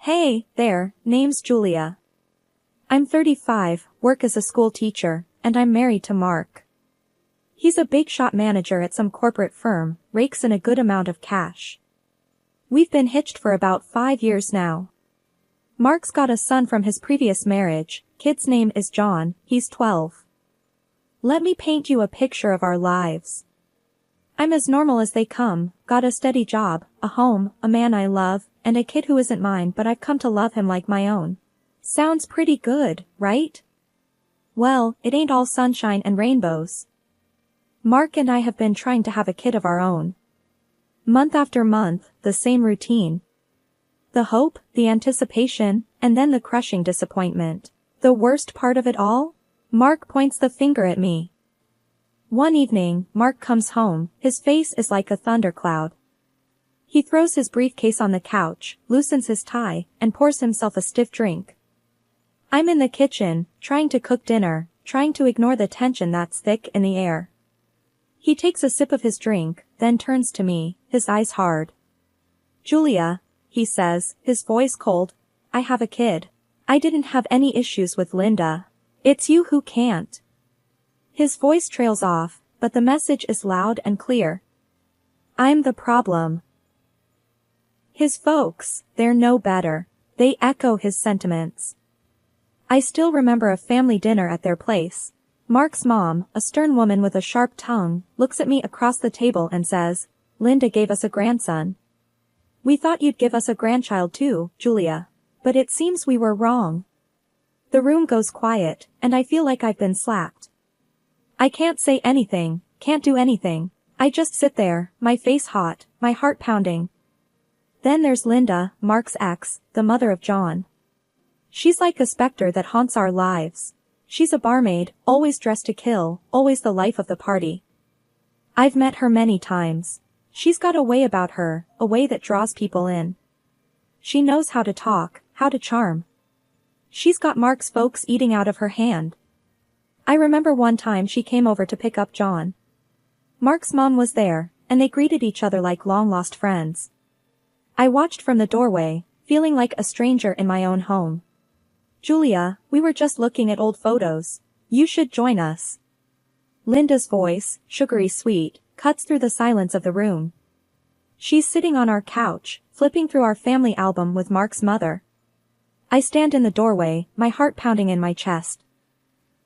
Hey, there, name's Julia. I'm 35, work as a school teacher, and I'm married to Mark. He's a big shot manager at some corporate firm, rakes in a good amount of cash. We've been hitched for about 5 years now. Mark's got a son from his previous marriage, kid's name is John, he's 12. Let me paint you a picture of our lives. I'm as normal as they come, got a steady job, a home, a man I love, and a kid who isn't mine but I've come to love him like my own. Sounds pretty good, right? Well, it ain't all sunshine and rainbows. Mark and I have been trying to have a kid of our own. Month after month, the same routine. The hope, the anticipation, and then the crushing disappointment. The worst part of it all? Mark points the finger at me. One evening, Mark comes home, his face is like a thundercloud. He throws his briefcase on the couch, loosens his tie, and pours himself a stiff drink. I'm in the kitchen, trying to cook dinner, trying to ignore the tension that's thick in the air. He takes a sip of his drink, then turns to me, his eyes hard. Julia, he says, his voice cold, I have a kid. I didn't have any issues with Linda. It's you who can't. His voice trails off, but the message is loud and clear. I'm the problem. His folks, they're no better. They echo his sentiments. I still remember a family dinner at their place. Mark's mom, a stern woman with a sharp tongue, looks at me across the table and says, Linda gave us a grandson. We thought you'd give us a grandchild too, Julia. But it seems we were wrong. The room goes quiet, and I feel like I've been slapped. I can't say anything, can't do anything. I just sit there, my face hot, my heart pounding. Then there's Linda, Mark's ex, the mother of John. She's like a specter that haunts our lives. She's a barmaid, always dressed to kill, always the life of the party. I've met her many times. She's got a way about her, a way that draws people in. She knows how to talk, how to charm. She's got Mark's folks eating out of her hand. I remember one time she came over to pick up John. Mark's mom was there, and they greeted each other like long-lost friends. I watched from the doorway, feeling like a stranger in my own home. Julia, we were just looking at old photos. You should join us. Linda's voice, sugary sweet, cuts through the silence of the room. She's sitting on our couch, flipping through our family album with Mark's mother. I stand in the doorway, my heart pounding in my chest.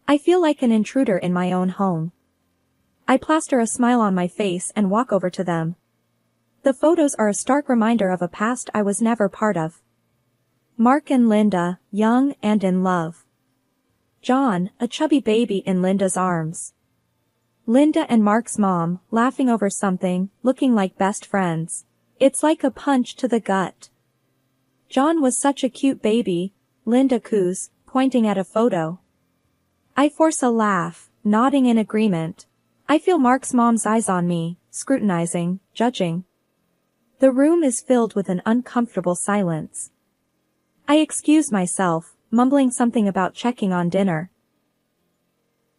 I feel like an intruder in my own home. I plaster a smile on my face and walk over to them. The photos are a stark reminder of a past I was never part of. Mark and Linda, young and in love. John, a chubby baby in Linda's arms. Linda and Mark's mom, laughing over something, looking like best friends. It's like a punch to the gut. John was such a cute baby, Linda coos, pointing at a photo. I force a laugh, nodding in agreement. I feel Mark's mom's eyes on me, scrutinizing, judging. The room is filled with an uncomfortable silence. I excuse myself, mumbling something about checking on dinner.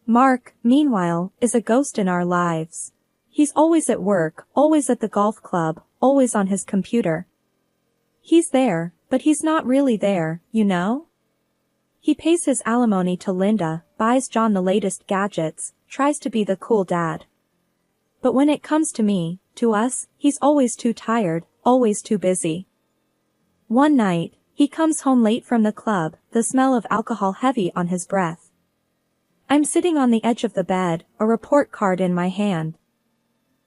Mark, meanwhile, is a ghost in our lives. He's always at work, always at the golf club, always on his computer. He's there, but he's not really there, you know? He pays his alimony to Linda, buys John the latest gadgets, tries to be the cool dad. But when it comes to me, to us, he's always too tired, always too busy. One night, he comes home late from the club, the smell of alcohol heavy on his breath. I'm sitting on the edge of the bed, a report card in my hand.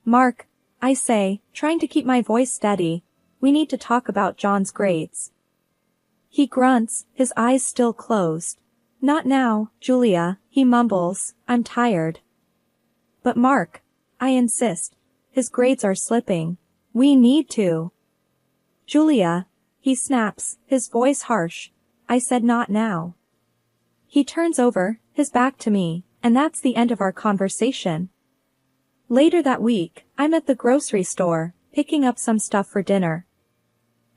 Mark, I say, trying to keep my voice steady, we need to talk about John's grades. He grunts, his eyes still closed. Not now, Julia, he mumbles, I'm tired. But Mark, I insist, his grades are slipping. We need to. Julia, he snaps, his voice harsh. I said not now. He turns over, his back to me, and that's the end of our conversation. Later that week, I'm at the grocery store, picking up some stuff for dinner.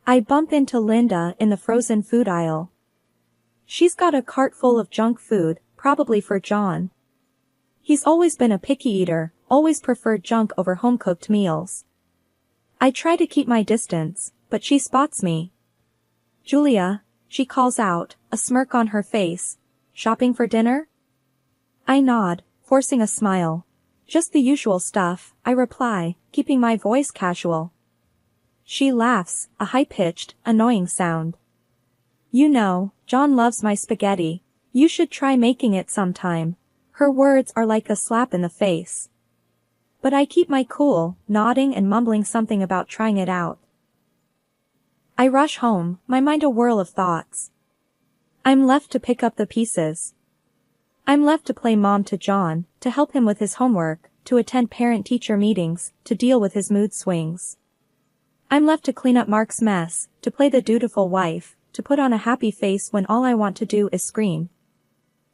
I bump into Linda in the frozen food aisle. She's got a cart full of junk food, probably for John. He's always been a picky eater, always preferred junk over home-cooked meals. I try to keep my distance, but she spots me. Julia, she calls out, a smirk on her face. Shopping for dinner? I nod, forcing a smile. Just the usual stuff, I reply, keeping my voice casual. She laughs, a high-pitched, annoying sound. You know, John loves my spaghetti. You should try making it sometime. Her words are like a slap in the face. But I keep my cool, nodding and mumbling something about trying it out. I rush home, my mind a whirl of thoughts. I'm left to pick up the pieces. I'm left to play mom to John, to help him with his homework, to attend parent-teacher meetings, to deal with his mood swings. I'm left to clean up Mark's mess, to play the dutiful wife, to put on a happy face when all I want to do is scream.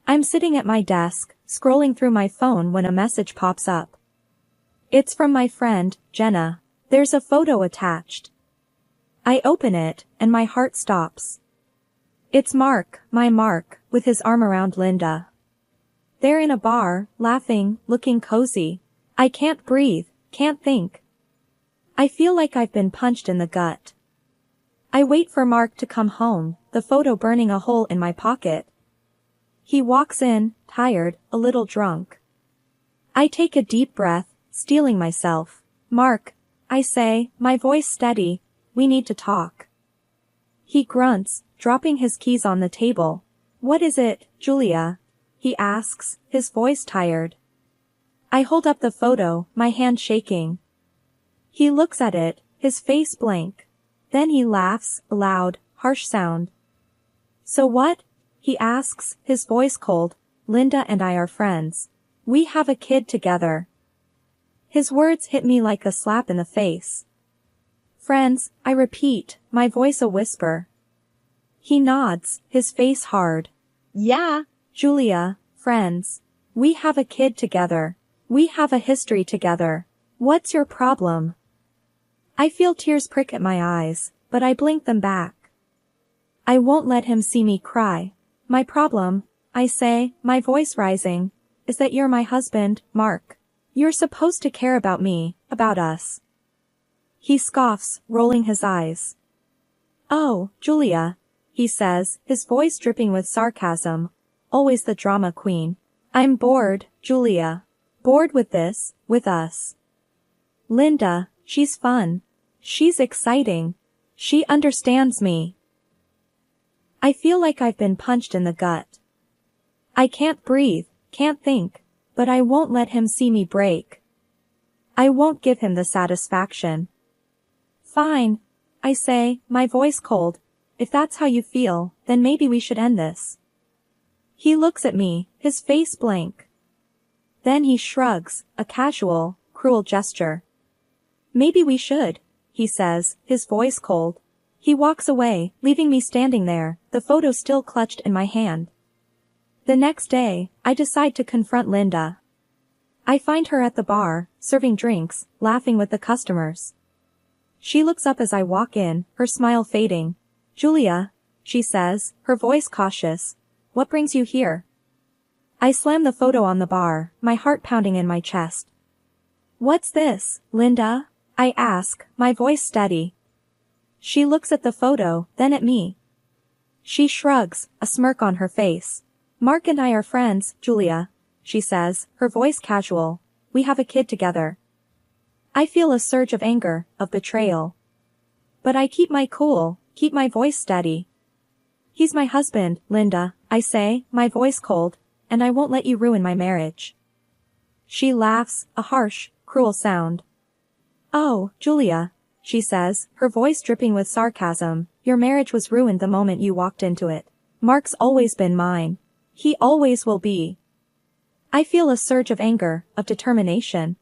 I'm sitting at my desk, scrolling through my phone when a message pops up. It's from my friend, Jenna. There's a photo attached. I open it, and my heart stops. It's Mark, my Mark, with his arm around Linda. They're in a bar, laughing, looking cozy. I can't breathe, can't think. I feel like I've been punched in the gut. I wait for Mark to come home, the photo burning a hole in my pocket. He walks in, tired, a little drunk. I take a deep breath, steeling myself. Mark, I say, my voice steady, we need to talk. He grunts, dropping his keys on the table. What is it, Julia? He asks, his voice tired. I hold up the photo, my hand shaking. He looks at it, his face blank. Then he laughs, a loud, harsh sound. So what? He asks, his voice cold. Linda and I are friends. We have a kid together. His words hit me like a slap in the face. Friends, I repeat, my voice a whisper. He nods, his face hard. Yeah, Julia, friends. We have a kid together. We have a history together. What's your problem? I feel tears prick at my eyes, but I blink them back. I won't let him see me cry. My problem, I say, my voice rising, is that you're my husband, Mark. You're supposed to care about me, about us. He scoffs, rolling his eyes. Oh, Julia, he says, his voice dripping with sarcasm. Always the drama queen. I'm bored, Julia. Bored with this, with us. Linda, she's fun. She's exciting. She understands me. I feel like I've been punched in the gut. I can't breathe, can't think, but I won't let him see me break. I won't give him the satisfaction. Fine, I say, my voice cold. If that's how you feel, then maybe we should end this. He looks at me, his face blank. Then he shrugs, a casual, cruel gesture. Maybe we should, he says, his voice cold. He walks away, leaving me standing there, the photo still clutched in my hand. The next day, I decide to confront Linda. I find her at the bar, serving drinks, laughing with the customers. She looks up as I walk in, her smile fading. Julia, she says, her voice cautious. What brings you here? I slam the photo on the bar, my heart pounding in my chest. What's this, Linda? I ask, my voice steady. She looks at the photo, then at me. She shrugs, a smirk on her face. Mark and I are friends, Julia, she says, her voice casual. We have a kid together. I feel a surge of anger, of betrayal. But I keep my cool, keep my voice steady. He's my husband, Linda, I say, my voice cold, and I won't let you ruin my marriage. She laughs, a harsh, cruel sound. Oh, Julia, she says, her voice dripping with sarcasm, your marriage was ruined the moment you walked into it. Mark's always been mine. He always will be. I feel a surge of anger, of determination.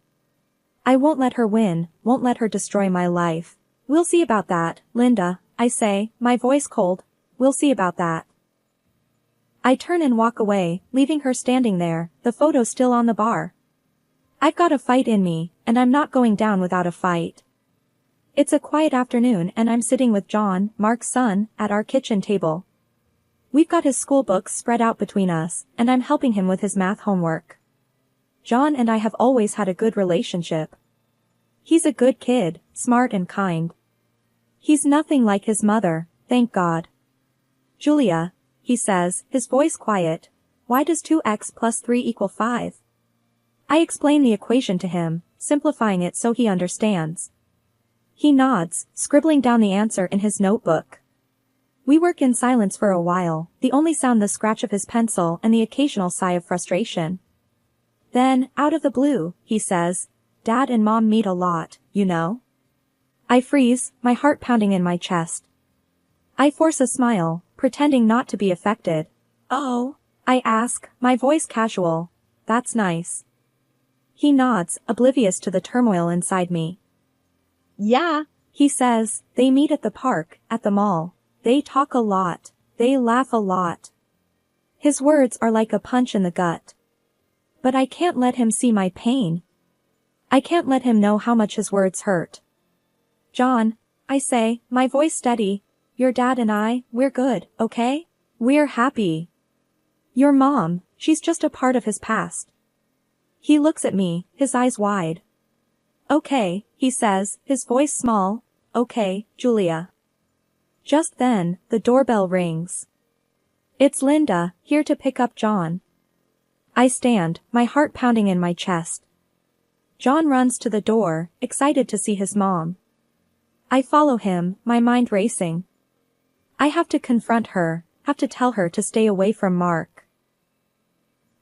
I won't let her win, won't let her destroy my life. We'll see about that, Linda, I say, my voice cold. We'll see about that. I turn and walk away, leaving her standing there, the photo still on the bar. I've got a fight in me, and I'm not going down without a fight. It's a quiet afternoon and I'm sitting with John, Mark's son, at our kitchen table. We've got his school books spread out between us, and I'm helping him with his math homework. John and I have always had a good relationship. He's a good kid, smart and kind. He's nothing like his mother, thank God. Julia, he says, his voice quiet. Why does 2x plus 3 equal 5? I explain the equation to him, simplifying it so he understands. He nods, scribbling down the answer in his notebook. We work in silence for a while, the only sound the scratch of his pencil and the occasional sigh of frustration. Then, out of the blue, he says, Dad and Mom meet a lot, you know? I freeze, my heart pounding in my chest. I force a smile, pretending not to be affected. Oh, I ask, my voice casual. That's nice. He nods, oblivious to the turmoil inside me. Yeah, he says, they meet at the park, at the mall. They talk a lot. They laugh a lot. His words are like a punch in the gut. But I can't let him see my pain. I can't let him know how much his words hurt. John, I say, my voice steady, your dad and I, we're good, okay? We're happy. Your mom, she's just a part of his past. He looks at me, his eyes wide. Okay, he says, his voice small. Okay, Julia. Just then, the doorbell rings. It's Linda, here to pick up John. I stand, my heart pounding in my chest. John runs to the door, excited to see his mom. I follow him, my mind racing. I have to confront her, have to tell her to stay away from Mark.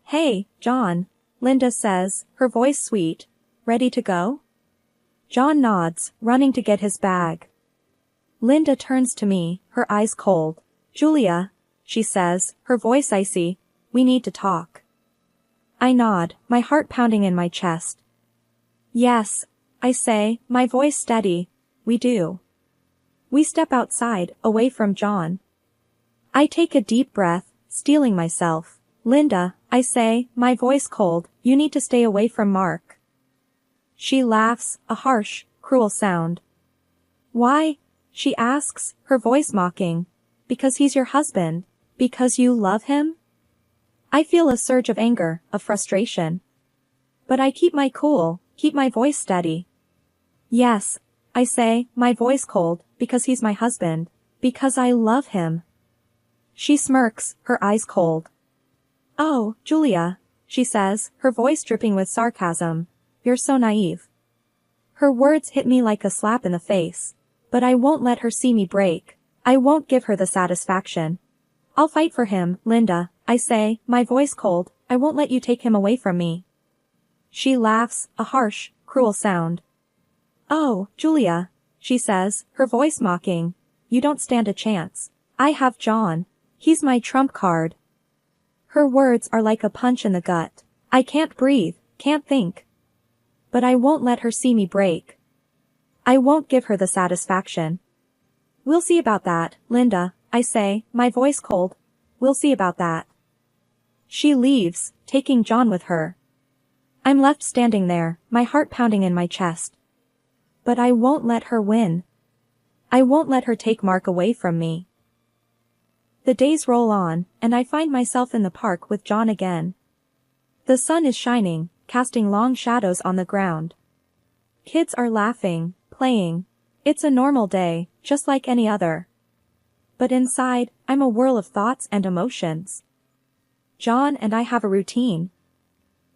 Hey, John, Linda says, her voice sweet. Ready to go? John nods, running to get his bag. Linda turns to me, her eyes cold. Julia, she says, her voice icy, we need to talk. I nod, my heart pounding in my chest. Yes, I say, my voice steady, we do. We step outside, away from John. I take a deep breath, steeling myself. Linda, I say, my voice cold, you need to stay away from Mark. She laughs, a harsh, cruel sound. Why? She asks, her voice mocking. Because he's your husband. Because you love him? I feel a surge of anger, of frustration. But I keep my cool, keep my voice steady. Yes, I say, my voice cold, because he's my husband. Because I love him. She smirks, her eyes cold. Oh, Julia, she says, her voice dripping with sarcasm. You're so naive. Her words hit me like a slap in the face. But I won't let her see me break. I won't give her the satisfaction. I'll fight for him, Linda, I say, my voice cold, I won't let you take him away from me. She laughs, a harsh, cruel sound. Oh, Julia, she says, her voice mocking. You don't stand a chance. I have John. He's my trump card. Her words are like a punch in the gut. I can't breathe, can't think. But I won't let her see me break. I won't give her the satisfaction. We'll see about that, Linda, I say, my voice cold. We'll see about that. She leaves, taking John with her. I'm left standing there, my heart pounding in my chest. But I won't let her win. I won't let her take Mark away from me. The days roll on, and I find myself in the park with John again. The sun is shining, casting long shadows on the ground. Kids are laughing, playing. It's a normal day, just like any other. But inside, I'm a whirl of thoughts and emotions. John and I have a routine.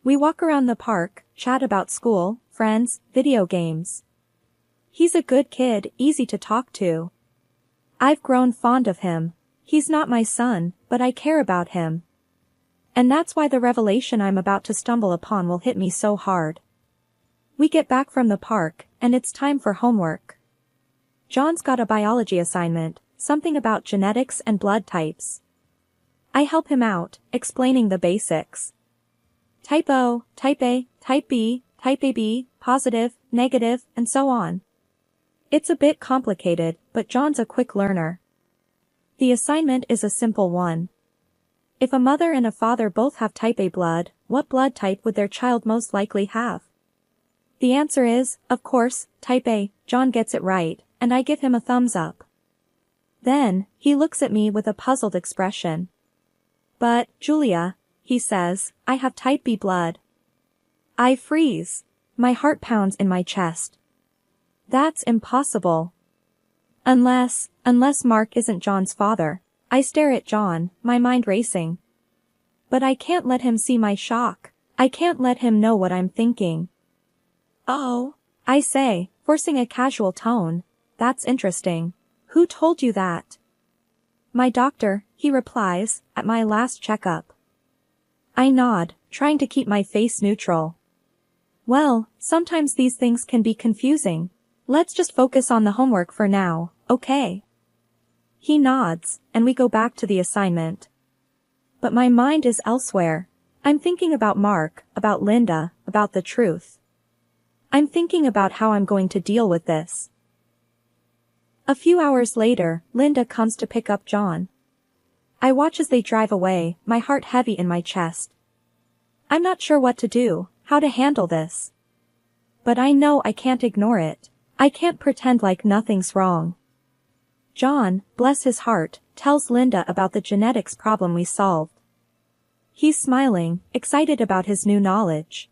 We walk around the park, chat about school, friends, video games. He's a good kid, easy to talk to. I've grown fond of him. He's not my son, but I care about him. And that's why the revelation I'm about to stumble upon will hit me so hard. We get back from the park, and it's time for homework. John's got a biology assignment, something about genetics and blood types. I help him out, explaining the basics. Type O, type A, type B, type AB, positive, negative, and so on. It's a bit complicated, but John's a quick learner. The assignment is a simple one. If a mother and a father both have type A blood, what blood type would their child most likely have? The answer is, of course, type A. John gets it right, and I give him a thumbs up. Then, he looks at me with a puzzled expression. But, Julia, he says, I have type B blood. I freeze. My heart pounds in my chest. That's impossible. Unless Mark isn't John's father. I stare at John, my mind racing. But I can't let him see my shock. I can't let him know what I'm thinking. Oh, I say, forcing a casual tone. That's interesting. Who told you that? My doctor, he replies, at my last checkup. I nod, trying to keep my face neutral. Well, sometimes these things can be confusing. Let's just focus on the homework for now, okay? He nods, and we go back to the assignment. But my mind is elsewhere. I'm thinking about Mark, about Linda, about the truth. I'm thinking about how I'm going to deal with this. A few hours later, Linda comes to pick up John. I watch as they drive away, my heart heavy in my chest. I'm not sure what to do, how to handle this. But I know I can't ignore it. I can't pretend like nothing's wrong. John, bless his heart, tells Linda about the genetics problem we solved. He's smiling, excited about his new knowledge.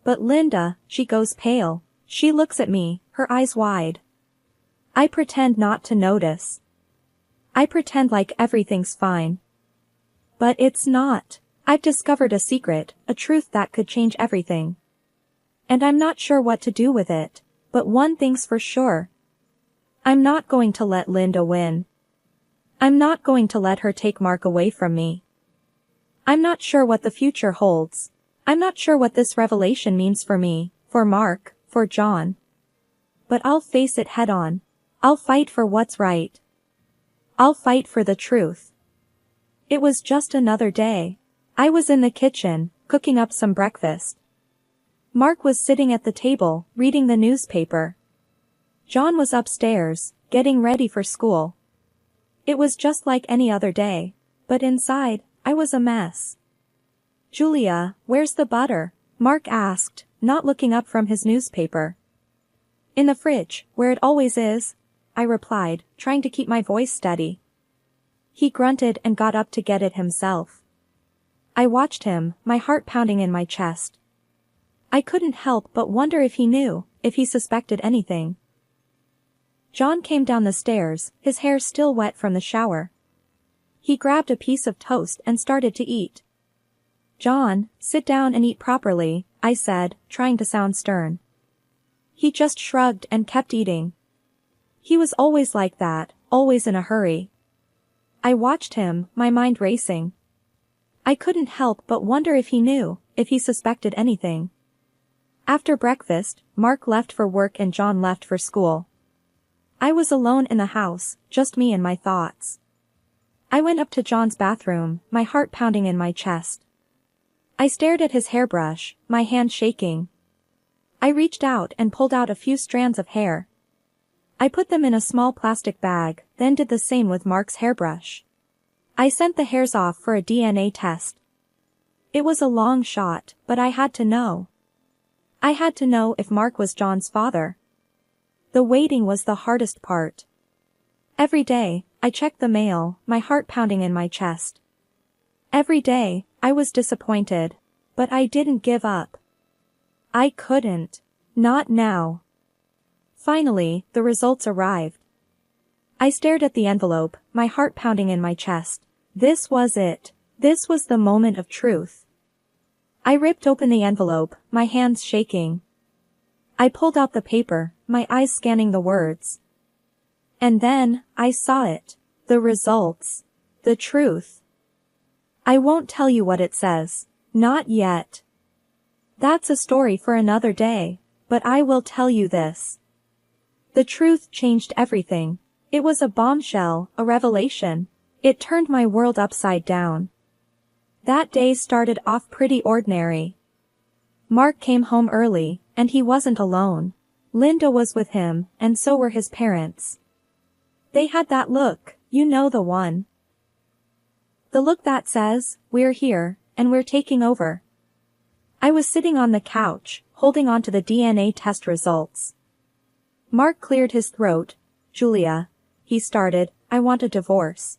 But Linda, she goes pale. She looks at me, her eyes wide. I pretend not to notice. I pretend like everything's fine. But it's not. I've discovered a secret, a truth that could change everything. And I'm not sure what to do with it, but one thing's for sure. I'm not going to let Linda win. I'm not going to let her take Mark away from me. I'm not sure what the future holds. I'm not sure what this revelation means for me, for Mark, for John. But I'll face it head on. I'll fight for what's right. I'll fight for the truth. It was just another day. I was in the kitchen, cooking up some breakfast. Mark was sitting at the table, reading the newspaper. John was upstairs, getting ready for school. It was just like any other day, but inside, I was a mess. Julia, where's the butter? Mark asked, not looking up from his newspaper. In the fridge, where it always is, I replied, trying to keep my voice steady. He grunted and got up to get it himself. I watched him, my heart pounding in my chest. I couldn't help but wonder if he knew, if he suspected anything. John came down the stairs, his hair still wet from the shower. He grabbed a piece of toast and started to eat. John, sit down and eat properly, I said, trying to sound stern. He just shrugged and kept eating. He was always like that, always in a hurry. I watched him, my mind racing. I couldn't help but wonder if he knew, if he suspected anything. After breakfast, Mark left for work and John left for school. I was alone in the house, just me and my thoughts. I went up to John's bathroom, my heart pounding in my chest. I stared at his hairbrush, my hand shaking. I reached out and pulled out a few strands of hair. I put them in a small plastic bag, then did the same with Mark's hairbrush. I sent the hairs off for a DNA test. It was a long shot, but I had to know. I had to know if Mark was John's father. The waiting was the hardest part. Every day, I checked the mail, my heart pounding in my chest. Every day, I was disappointed, but I didn't give up. I couldn't. Not now. Finally, the results arrived. I stared at the envelope, my heart pounding in my chest. This was it. This was the moment of truth. I ripped open the envelope, my hands shaking. I pulled out the paper, my eyes scanning the words. And then, I saw it. The results. The truth. I won't tell you what it says. Not yet. That's a story for another day, but I will tell you this. The truth changed everything. It was a bombshell, a revelation. It turned my world upside down. That day started off pretty ordinary. Mark came home early, and he wasn't alone. Linda was with him, and so were his parents. They had that look, you know the one. The look that says, we're here, and we're taking over. I was sitting on the couch, holding on to the DNA test results. Mark cleared his throat. Julia, he started, I want a divorce.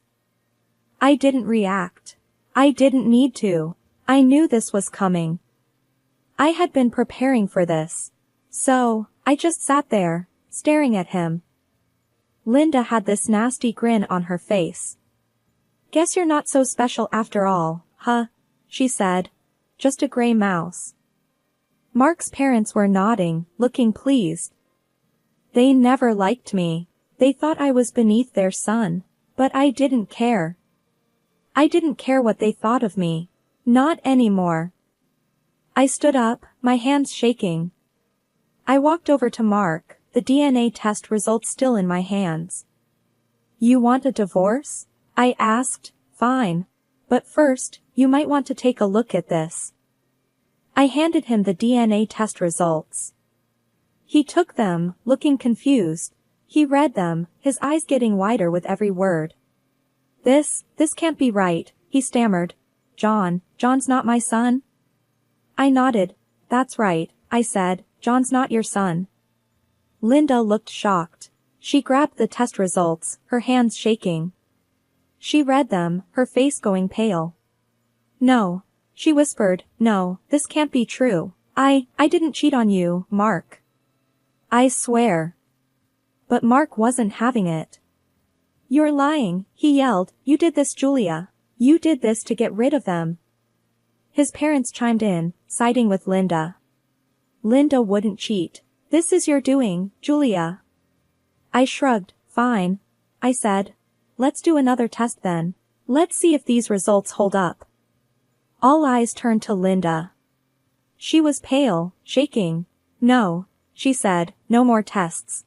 I didn't react. I didn't need to. I knew this was coming. I had been preparing for this. So, I just sat there, staring at him. Linda had this nasty grin on her face. Guess you're not so special after all, huh? She said. Just a gray mouse. Mark's parents were nodding, looking pleased. They never liked me. They thought I was beneath their son. But I didn't care. I didn't care what they thought of me. Not anymore. I stood up, my hands shaking. I walked over to Mark, the DNA test results still in my hands. You want a divorce? I asked. Fine. But first, you might want to take a look at this. I handed him the DNA test results. He took them, looking confused. He read them, his eyes getting wider with every word. This can't be right, he stammered. John's not my son? I nodded. That's right, I said, John's not your son. Linda looked shocked. She grabbed the test results, her hands shaking. She read them, her face going pale. No, she whispered, no, this can't be true. I didn't cheat on you, Mark. I swear. But Mark wasn't having it. You're lying, he yelled, you did this, Julia. You did this to get rid of them. His parents chimed in, siding with Linda. Linda wouldn't cheat. This is your doing, Julia. I shrugged. Fine. I said. Let's do another test then. Let's see if these results hold up. All eyes turned to Linda. She was pale, shaking. No, she said, no more tests.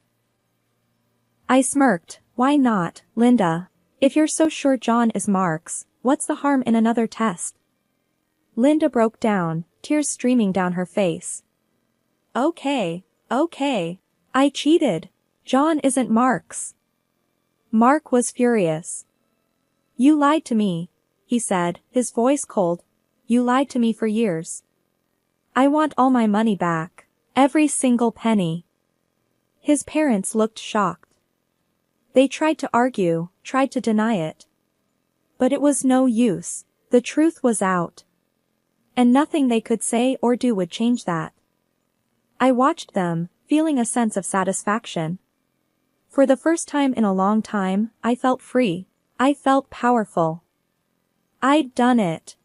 I smirked. Why not, Linda? If you're so sure John is Mark's, what's the harm in another test? Linda broke down, tears streaming down her face. Okay. I cheated. John isn't Mark's. Mark was furious. You lied to me, he said, his voice cold. You lied to me for years. I want all my money back. Every single penny. His parents looked shocked. They tried to argue, tried to deny it. But it was no use. The truth was out. And nothing they could say or do would change that. I watched them, feeling a sense of satisfaction. For the first time in a long time, I felt free. I felt powerful. I'd done it.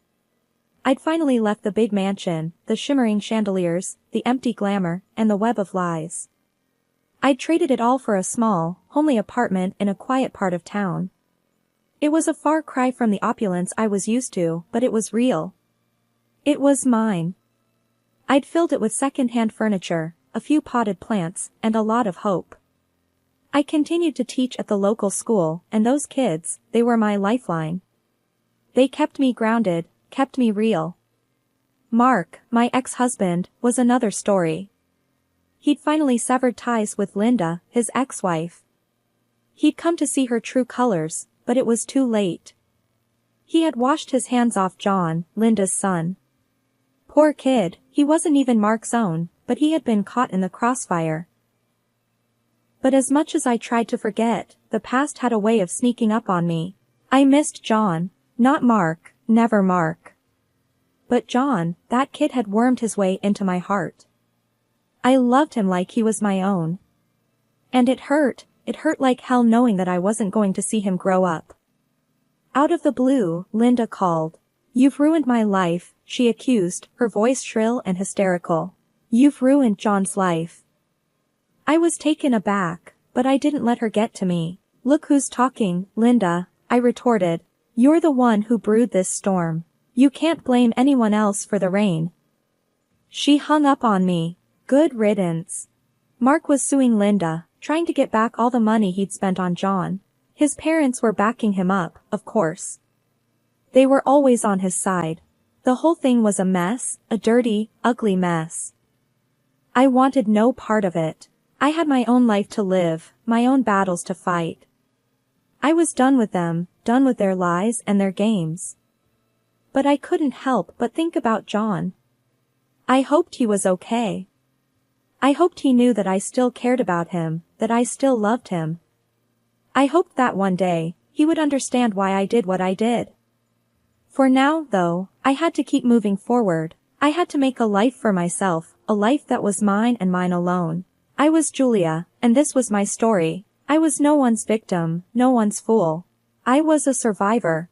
I'd finally left the big mansion, the shimmering chandeliers, the empty glamour, and the web of lies. I'd traded it all for a small, homely apartment in a quiet part of town. It was a far cry from the opulence I was used to, but it was real. It was mine. I'd filled it with second-hand furniture, a few potted plants, and a lot of hope. I continued to teach at the local school, and those kids, they were my lifeline. They kept me grounded, kept me real. Mark, my ex-husband, was another story. He'd finally severed ties with Linda, his ex-wife. He'd come to see her true colors, but it was too late. He had washed his hands off John, Linda's son. Poor kid, he wasn't even Mark's own, but he had been caught in the crossfire. But as much as I tried to forget, the past had a way of sneaking up on me. I missed John, not Mark, never Mark. But John, that kid had wormed his way into my heart. I loved him like he was my own. And it hurt like hell knowing that I wasn't going to see him grow up. Out of the blue, Linda called. You've ruined my life, she accused, her voice shrill and hysterical. You've ruined John's life. I was taken aback, but I didn't let her get to me. Look who's talking, Linda, I retorted. You're the one who brewed this storm. You can't blame anyone else for the rain. She hung up on me. Good riddance. Mark was suing Linda, trying to get back all the money he'd spent on John. His parents were backing him up, of course. They were always on his side. The whole thing was a mess, a dirty, ugly mess. I wanted no part of it. I had my own life to live, my own battles to fight. I was done with them, done with their lies and their games. But I couldn't help but think about John. I hoped he was okay. I hoped he knew that I still cared about him, that I still loved him. I hoped that one day, he would understand why I did what I did. For now, though, I had to keep moving forward. I had to make a life for myself, a life that was mine and mine alone. I was Julia, and this was my story. I was no one's victim, no one's fool. I was a survivor.